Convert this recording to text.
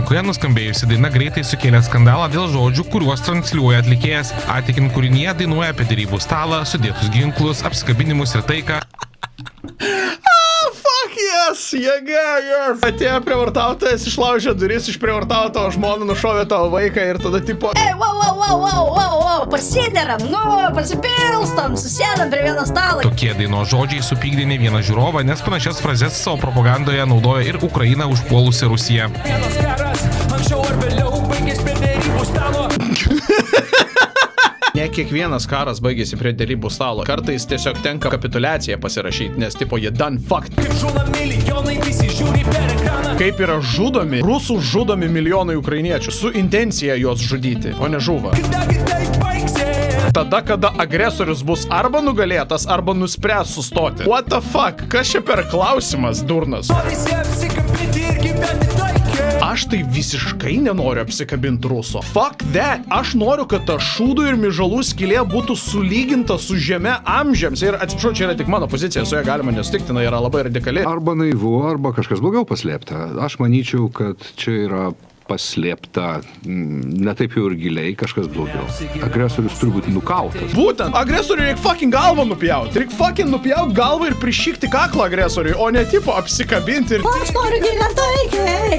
Rinkoje nuskambėjusi daina greitai sukėlė skandalą dėl žodžių, kuriuos transliuoja atlikėjas. Atikint kūrinyje dainuoja apie derybų stalą, sudėtus ginklus, apsikabinimus ir taiką. Yes, jėga, yes. Atėjo prievartautojas, išlaužė duris, išprievartavo tavo žmoną, nušovė tavo vaiką ir tada tipo... Ei, wow, pasideram, pasipilstam, susėdam prie vieno stalo. Tokie dainos žodžiai supykdė ne vieną žiūrovą, nes panašias frazes savo propagandoje naudoja ir Ukrainą užpuolusi Rusija. Ne kiekvienas karas baigėsi prie derybų stalo. Kartais tiesiog tenka kapituliaciją pasirašyti, nes tipo jie done fucked. Kaip yra žudomi, rusų žudomi milijonai ukrainiečių su intencija juos žudyti, o ne žuva. Tada, kada agresorius bus arba nugalėtas, arba nuspręs sustoti. What the fuck? Kas čia per klausimas, durnas? Aš tai visiškai nenoriu apsikabinti ruso. Fuck that! Aš noriu, kad ta šūdų ir mižalų skylė būtų sulyginta su žeme amžiams. Ir atsiprašau, čia yra tik mano pozicija, su ja galima nesutikti, jinai yra labai radikali. Arba naivu, arba kažkas blogiau paslėpta. Aš manyčiau, kad čia yra paslėpta ne taip jau ir giliai, kažkas blogiau. Agresorius turi būti nukautas. Būtent, agresoriui reikia fucking galvą nupjauti. Reikia fucking nupjauti galvą ir prišikti kaklą agresoriui, o ne tipo apsikabinti ir... Aš noriu gyventi taikiai.